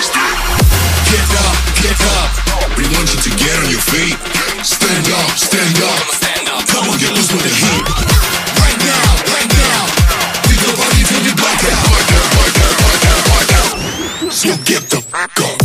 Get up, get up. We want you to get on your feet. Stand up, stand up. Come on, get loose with the heat. Right now, right now. Think your body till you black out. So get the fuck up.